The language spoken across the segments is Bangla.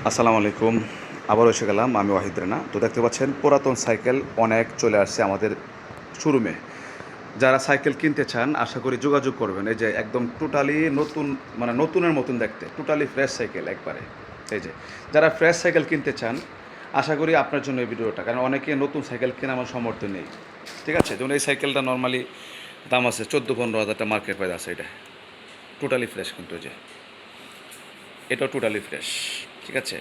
আসসালামু আলাইকুম। আবারও এসে গেলাম আমি ওয়াহিদ রানা। তো দেখতে পাচ্ছেন পুরাতন সাইকেল অনেক চলে আসছে আমাদের শোরুমে। যারা সাইকেল কিনতে চান আশা করি যোগাযোগ করবেন। এই যে একদম টোটালি নতুন, মানে নতুনের মতন দেখতে, টোটালি ফ্রেশ সাইকেল একবারে। এই যে যারা ফ্রেশ সাইকেল কিনতে চান আশা করি আপনার জন্য এই ভিডিওটা, কারণ অনেকে নতুন সাইকেল কেনা আমার সামর্থ্য নেই। ঠিক আছে, যেমন এই সাইকেলটা নর্মালি দাম আছে 14-15 হাজার টাকা মার্কেট প্রাইস আছে। এটা টোটালি ফ্রেশ, কিন্তু এই যে এটাও টোটালি ফ্রেশ। ঠিক আছে,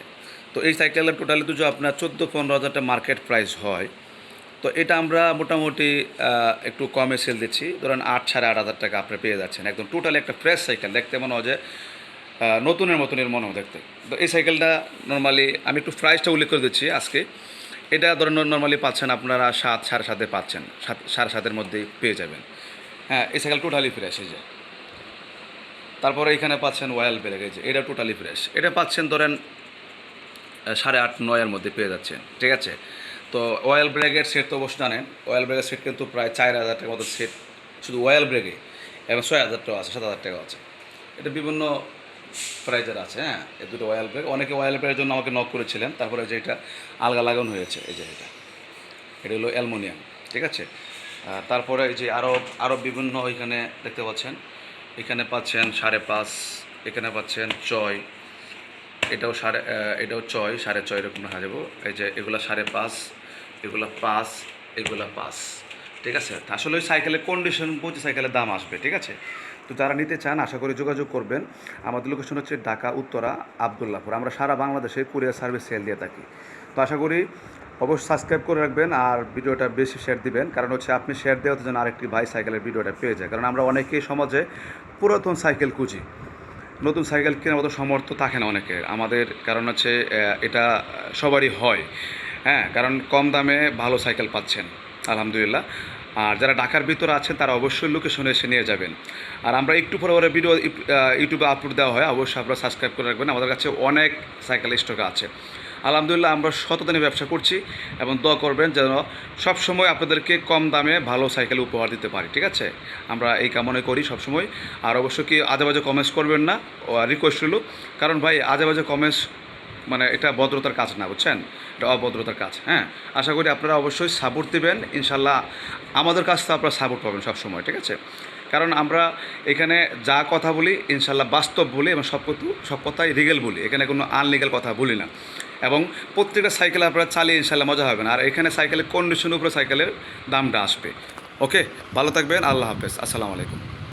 তো এই সাইকেলের টোটালি তো যে আপনার 14-15 হাজার টাকা মার্কেট প্রাইস হয়, তো এটা আমরা মোটামুটি একটু কমে সেল দিচ্ছি, ধরেন 8-8.5 হাজার টাকা আপনি পেয়ে যাচ্ছেন। একদম টোটালি একটা ফ্রেশ সাইকেল, দেখতে মনে হয় যে নতুনের মতনের মনে হয় দেখতে। তো এই সাইকেলটা নর্মালি আমি একটু প্রাইসটা উল্লেখ করে দিচ্ছি আজকে। এটা ধরেন নর্মালি পাচ্ছেন আপনারা 7-7.5 পাচ্ছেন, 7-7.5 মধ্যেই পেয়ে যাবেন। হ্যাঁ, এই সাইকেল টোটালি ফ্রেশ। এই যে তারপরে এখানে পাচ্ছেন ওয়েল ব্রেক, এই যে এটা টোটালি ফ্রেশ। এটা পাচ্ছেন ধরেন 8.5-9 মধ্যে পেয়ে যাচ্ছেন। ঠিক আছে, তো অয়েল ব্রেকের সেট তো অবশ্যই জানেন, অয়েল ব্রেকের সেট কিন্তু প্রায় 4,000 টাকার মতো সেট শুধু অয়েল ব্রেকে, এবং 6,000 টাকা আছে, 7,000 টাকা আছে। এটা বিভিন্ন প্রাইজের আছে। হ্যাঁ, এই দুটো অয়েল ব্রেক, অনেকে অয়েল ব্রেকের জন্য আমাকে নক করেছিলেন। তারপরে যে এটা আলগা লাগানো হয়েছে, এই যে এটা হলো অ্যালুমিনিয়াম। ঠিক আছে, তারপরে এই যে আরও বিভিন্ন এখানে দেখতে পাচ্ছেন, এখানে পাচ্ছেন 5.5, এখানে পাচ্ছেন চয়, এটাও চয় 6.5 এরকম দেখা যাবো। এই যে এগুলো 5.5, এগুলো 5, এগুলো 5। ঠিক আছে, আসলে ওই সাইকেলের কন্ডিশন বুঝে সাইকেলের দাম আসবে। ঠিক আছে, তো যারা নিতে চান আশা করি যোগাযোগ করবেন। আমাদের লোকেশন হচ্ছে ঢাকা উত্তরা আবদুল্লাহপুর। আমরা সারা বাংলাদেশে কুরিয়ার সার্ভিস সেল দিয়ে থাকি। তো আশা করি অবশ্যই সাবস্ক্রাইব করে রাখবেন আর ভিডিওটা বেশি শেয়ার দিবেন, কারণ হচ্ছে আপনি শেয়ার দেওয়াতে যেন আরেকটি ভাই সাইকেলের ভিডিওটা পেয়ে যায়। কারণ আমরা অনেকেই সমাজে পুরাতন সাইকেল খুঁজি, নতুন সাইকেল কেনার মতো সামর্থ্য থাকে না অনেকের আমাদের। কারণ হচ্ছে এটা সবারই হয়। হ্যাঁ, কারণ কম দামে ভালো সাইকেল পাচ্ছেন আলহামদুলিল্লাহ। আর যারা ঢাকার ভিতরে আছেন তারা অবশ্যই লোকেশনে এসে নিয়ে যাবেন। আর আমরা একটু পরে ভিডিও ইউটিউবে আপলোড দেওয়া হয়, অবশ্যই আপনারা সাবস্ক্রাইব করে রাখবেন। আমাদের কাছে অনেক সাইকেল স্টক আছে আলহামদুলিল্লাহ। আমরা সততানি ব্যবসা করছি, এবং দোয়া করবেন যেন সবসময় আপনাদেরকে কম দামে ভালো সাইকেল উপহার দিতে পারি। ঠিক আছে, আমরা এই কামনা করি সবসময়। আর অবশ্যই কি আজেবাজে কমেন্টস করবেন না, রিকোয়েস্ট হলো। কারণ ভাই আজেবাজে কমেন্টস মানে এটা ভদ্রতার কাজ না, বুঝছেন, এটা অভদ্রতার কাজ। হ্যাঁ, আশা করি আপনারা অবশ্যই সাপোর্ট দেবেন, ইনশাল্লাহ আমাদের কাছ থেকে আপনারা সাপোর্ট পাবেন সবসময়। ঠিক আছে, কারণ আমরা এখানে যা কথা বলি ইনশাল্লাহ বাস্তব বলি, এবং সব কথাই লিগেল বলি, এখানে কোনো আনলিগেল কথা বলি না। এবং প্রত্যেকটা সাইকেল আপনারা চালিয়ে ইনশাল্লাহ মজা হবে না। আর এখানে সাইকেলের কন্ডিশনের উপরে সাইকেলের দামটা আসবে। ওকে, ভালো থাকবেন, আল্লাহ হাফেজ, আসসালামু আলাইকুম।